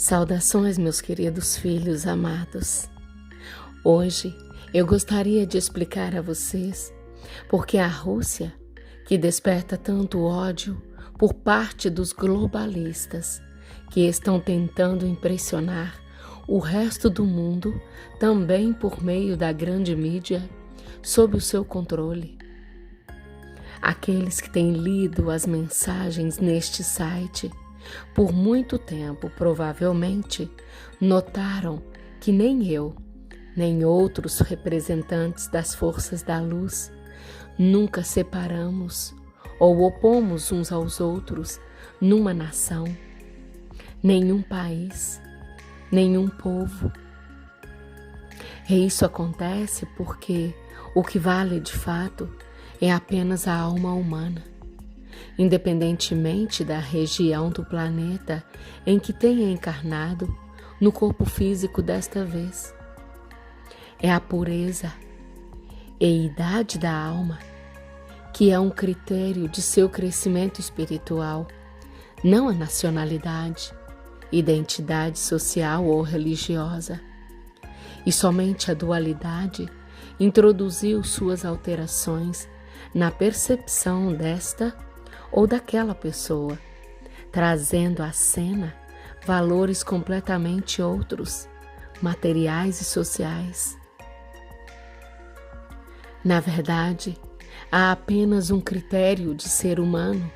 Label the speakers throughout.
Speaker 1: Saudações, meus queridos filhos amados. Hoje eu gostaria de explicar a vocês porque a Rússia, que desperta tanto ódio por parte dos globalistas que estão tentando impressionar o resto do mundo também por meio da grande mídia sob o seu controle. Aqueles que têm lido as mensagens neste site por muito tempo, provavelmente, notaram que nem eu, nem outros representantes das forças da luz nunca separamos ou opomos uns aos outros numa nação, nenhum país, nenhum povo. E isso acontece porque o que vale de fato é apenas a alma humana, independentemente da região do planeta em que tenha encarnado no corpo físico desta vez. É a pureza e idade da alma que é um critério de seu crescimento espiritual, não a nacionalidade, identidade social ou religiosa. E somente a dualidade introduziu suas alterações na percepção desta ou daquela pessoa, trazendo à cena valores completamente outros, materiais e sociais. Na verdade, há apenas um critério de ser humano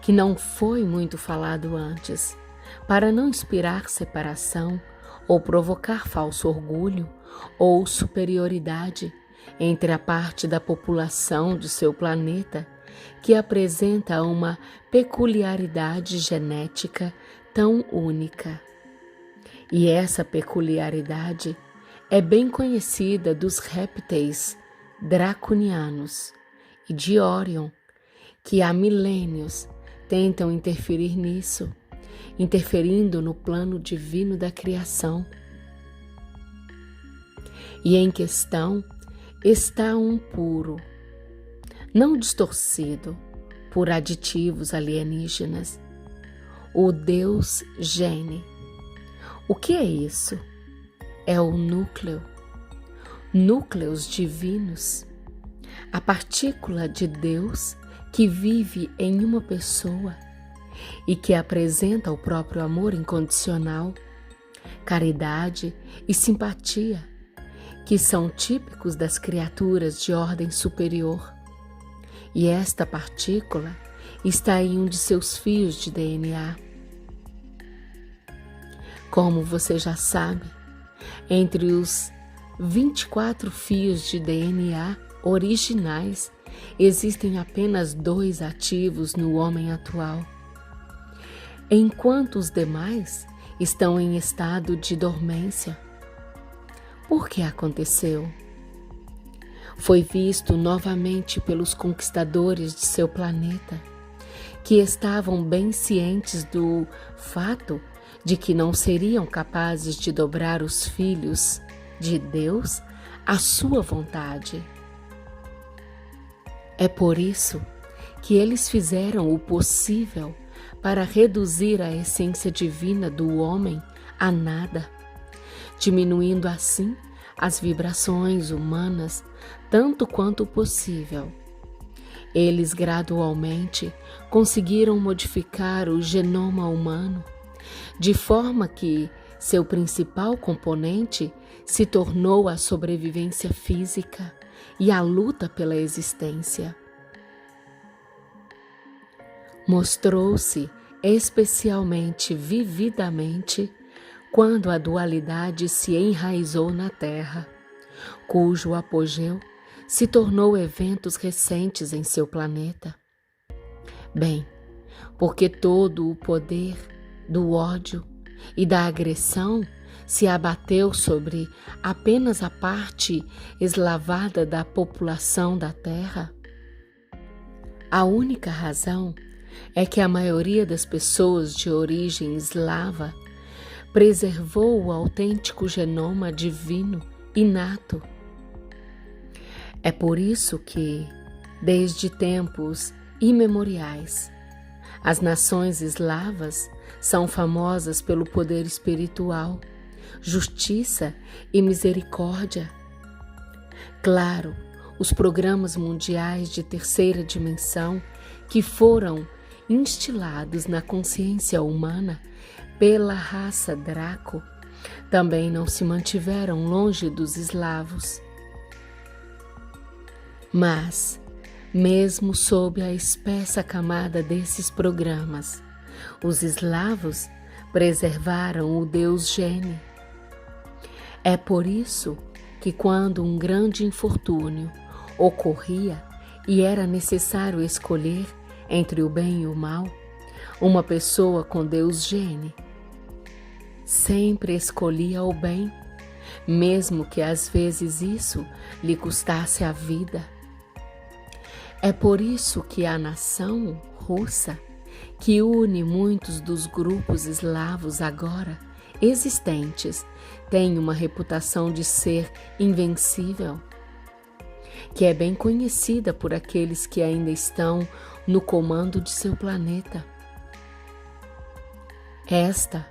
Speaker 1: que não foi muito falado antes, para não inspirar separação ou provocar falso orgulho ou superioridade entre a parte da população de seu planeta que apresenta uma peculiaridade genética tão única. E essa peculiaridade é bem conhecida dos répteis draconianos e de Orion, que há milênios tentam interferir nisso, interferindo no plano divino da criação. E em questão está um puro, não distorcido por aditivos alienígenas, o Deus Gene. O que é isso? É o núcleos divinos, a partícula de Deus que vive em uma pessoa e que apresenta o próprio amor incondicional, caridade e simpatia, que são típicos das criaturas de ordem superior. E esta partícula está em um de seus fios de DNA. Como você já sabe, entre os 24 fios de DNA originais, existem apenas 2 ativos no homem atual, enquanto os demais estão em estado de dormência. Por que aconteceu? Foi visto novamente pelos conquistadores de seu planeta, que estavam bem cientes do fato de que não seriam capazes de dobrar os filhos de Deus à sua vontade. É por isso que eles fizeram o possível para reduzir a essência divina do homem a nada, diminuindo assim as vibrações humanas tanto quanto possível. Eles gradualmente conseguiram modificar o genoma humano, de forma que seu principal componente se tornou a sobrevivência física e a luta pela existência. Mostrou-se especialmente vividamente quando a dualidade se enraizou na Terra, cujo apogeu se tornou eventos recentes em seu planeta. Bem, porque todo o poder do ódio e da agressão se abateu sobre apenas a parte eslavada da população da Terra. A única razão é que a maioria das pessoas de origem eslava preservou o autêntico genoma divino inato. É por isso que, desde tempos imemoriais, as nações eslavas são famosas pelo poder espiritual, justiça e misericórdia. Claro, os programas mundiais de terceira dimensão que foram instilados na consciência humana pela raça Draco também não se mantiveram longe dos eslavos. Mas, mesmo sob a espessa camada desses programas, os eslavos preservaram o deus Gene. É por isso que quando um grande infortúnio ocorria e era necessário escolher entre o bem e o mal, uma pessoa com deus Gene sempre escolhia o bem, mesmo que às vezes isso lhe custasse a vida. É por isso que a nação russa, que une muitos dos grupos eslavos agora existentes, tem uma reputação de ser invencível, que é bem conhecida por aqueles que ainda estão no comando de seu planeta. Esta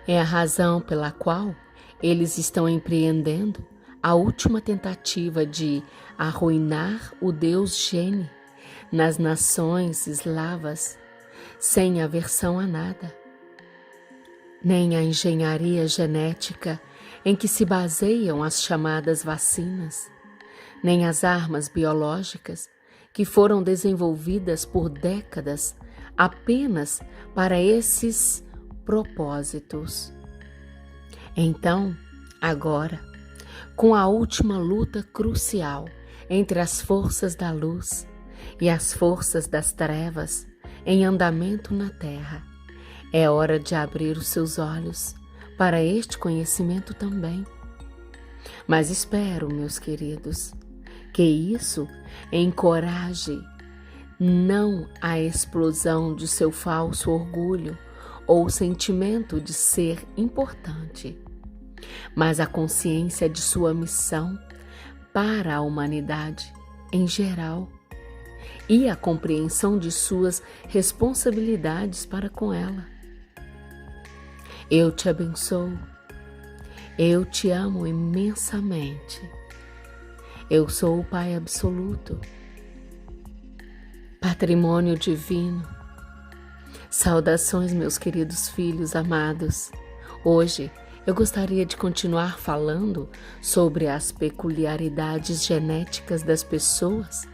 Speaker 1: é a razão pela qual eles estão empreendendo a última tentativa de arruinar o deus Gene nas nações eslavas, sem aversão a nada. Nem a engenharia genética em que se baseiam as chamadas vacinas, nem as armas biológicas que foram desenvolvidas por décadas apenas para esses propósitos. Então, agora, com a última luta crucial entre as forças da luz e as forças das trevas em andamento na Terra, é hora de abrir os seus olhos para este conhecimento também. Mas espero, meus queridos, que isso encoraje não a explosão de seu falso orgulho ou sentimento de ser importante, mas a consciência de sua missão para a humanidade em geral e a compreensão de suas responsabilidades para com ela. Eu te abençoo, eu te amo imensamente. Eu sou o Pai Absoluto, patrimônio divino. Saudações, meus queridos filhos amados. Hoje eu gostaria de continuar falando sobre as peculiaridades genéticas das pessoas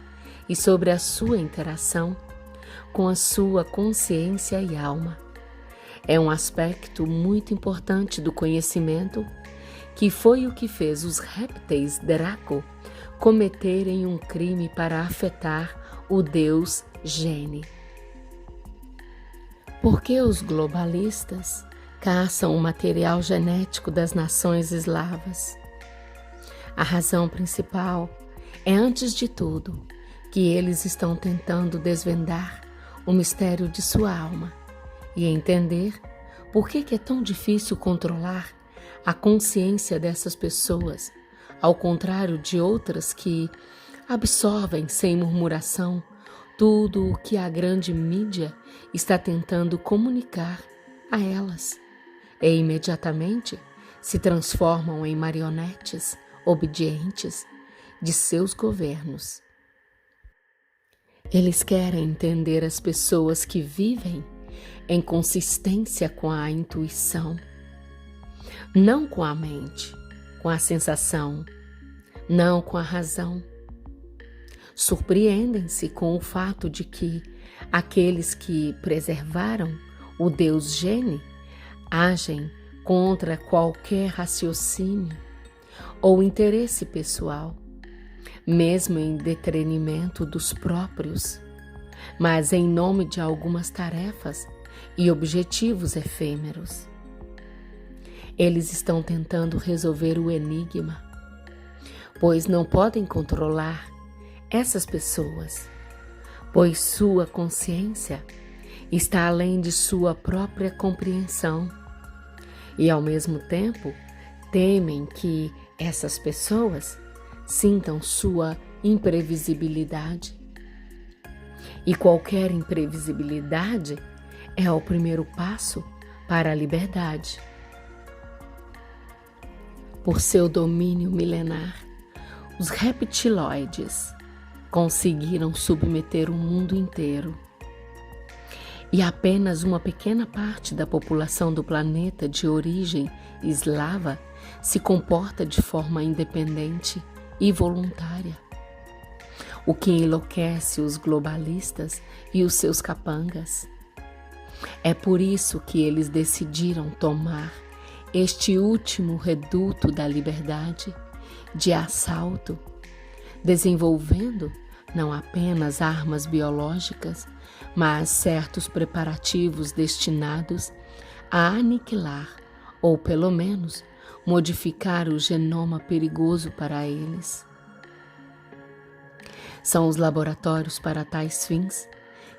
Speaker 1: e sobre a sua interação com a sua consciência e alma. É um aspecto muito importante do conhecimento que foi o que fez os répteis Draco cometerem um crime para afetar o deus Gene. Por que os globalistas caçam o material genético das nações eslavas? A razão principal é, antes de tudo, que eles estão tentando desvendar o mistério de sua alma e entender por que é tão difícil controlar a consciência dessas pessoas, ao contrário de outras que absorvem sem murmuração tudo o que a grande mídia está tentando comunicar a elas, e imediatamente se transformam em marionetes obedientes de seus governos. Eles querem entender as pessoas que vivem em consistência com a intuição, não com a mente, com a sensação, não com a razão. Surpreendem-se com o fato de que aqueles que preservaram o deus Gene agem contra qualquer raciocínio ou interesse pessoal, mesmo em detrimento dos próprios, mas em nome de algumas tarefas e objetivos efêmeros. Eles estão tentando resolver o enigma, pois não podem controlar essas pessoas, pois sua consciência está além de sua própria compreensão e, ao mesmo tempo, temem que essas pessoas sintam sua imprevisibilidade. E qualquer imprevisibilidade é o primeiro passo para a liberdade. Por seu domínio milenar, os reptiloides conseguiram submeter o mundo inteiro. E apenas uma pequena parte da população do planeta de origem eslava se comporta de forma independente e voluntária, o que enlouquece os globalistas e os seus capangas. É por isso que eles decidiram tomar este último reduto da liberdade de assalto, desenvolvendo não apenas armas biológicas, mas certos preparativos destinados a aniquilar, ou pelo menos modificar o genoma perigoso para eles. São os laboratórios para tais fins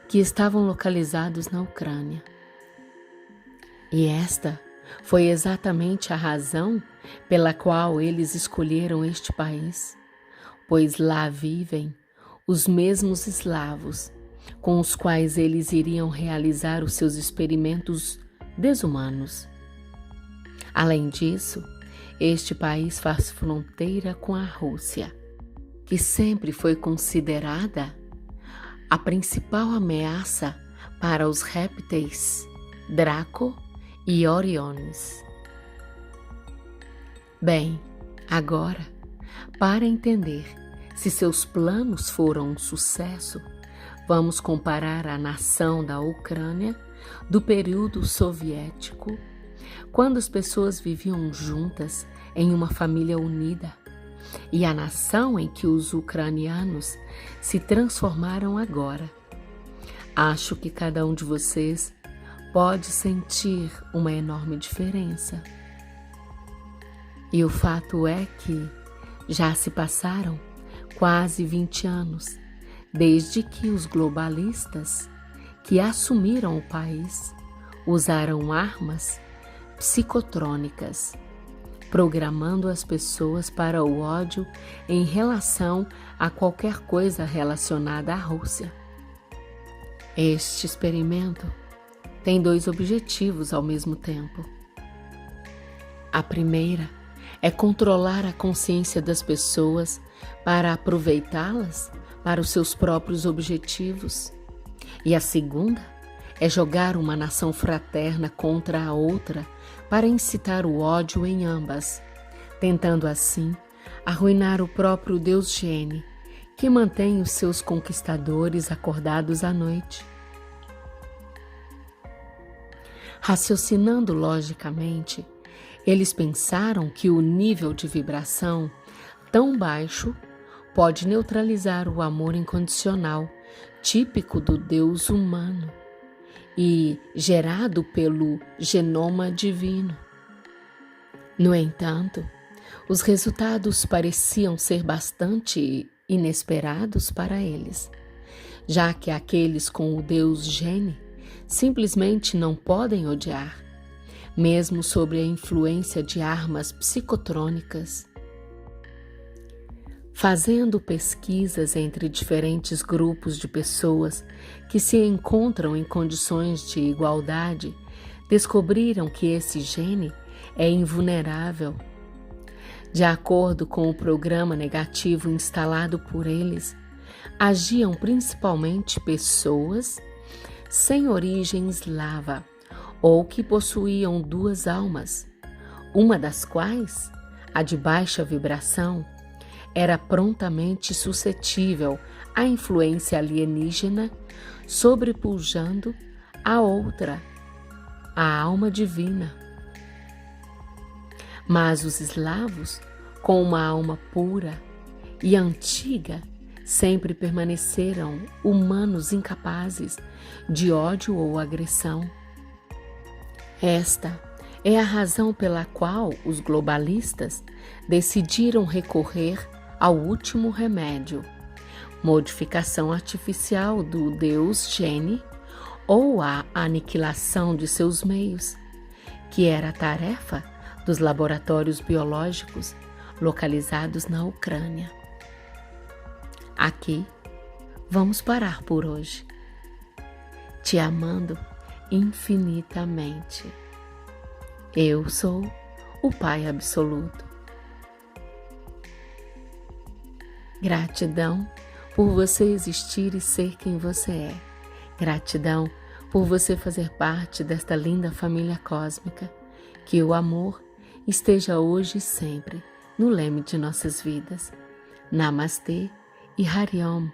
Speaker 1: que estavam localizados na Ucrânia. E esta foi exatamente a razão pela qual eles escolheram este país, pois lá vivem os mesmos eslavos com os quais eles iriam realizar os seus experimentos desumanos. Além disso, este país faz fronteira com a Rússia, que sempre foi considerada a principal ameaça para os répteis Draco e Oriones. Bem, agora, para entender se seus planos foram um sucesso, vamos comparar a nação da Ucrânia do período soviético, quando as pessoas viviam juntas em uma família unida, e a nação em que os ucranianos se transformaram agora. Acho que cada um de vocês pode sentir uma enorme diferença. E o fato é que já se passaram quase 20 anos desde que os globalistas que assumiram o país usaram armas psicotrônicas, programando as pessoas para o ódio em relação a qualquer coisa relacionada à Rússia. Este experimento tem 2 objetivos ao mesmo tempo. A primeira é controlar a consciência das pessoas para aproveitá-las para os seus próprios objetivos. E a segunda é jogar uma nação fraterna contra a outra para incitar o ódio em ambas, tentando assim arruinar o próprio Deus Gene, que mantém os seus conquistadores acordados à noite. Raciocinando logicamente, eles pensaram que o nível de vibração tão baixo pode neutralizar o amor incondicional, típico do Deus humano e gerado pelo genoma divino. No entanto, os resultados pareciam ser bastante inesperados para eles, já que aqueles com o Deus Gene simplesmente não podem odiar, mesmo sob a influência de armas psicotrônicas. Fazendo pesquisas entre diferentes grupos de pessoas que se encontram em condições de igualdade, descobriram que esse gene é invulnerável. De acordo com o programa negativo instalado por eles, agiam principalmente pessoas sem origem eslava ou que possuíam 2 almas, uma das quais, a de baixa vibração, era prontamente suscetível à influência alienígena, sobrepujando a outra, a alma divina. Mas os eslavos, com uma alma pura e antiga, sempre permaneceram humanos incapazes de ódio ou agressão. Esta é a razão pela qual os globalistas decidiram recorrer ao último remédio, modificação artificial do Deus Gene ou a aniquilação de seus meios, que era a tarefa dos laboratórios biológicos localizados na Ucrânia. Aqui vamos parar por hoje, te amando infinitamente. Eu sou o Pai Absoluto. Gratidão por você existir e ser quem você é. Gratidão por você fazer parte desta linda família cósmica. Que o amor esteja hoje e sempre no leme de nossas vidas. Namastê e Hariom.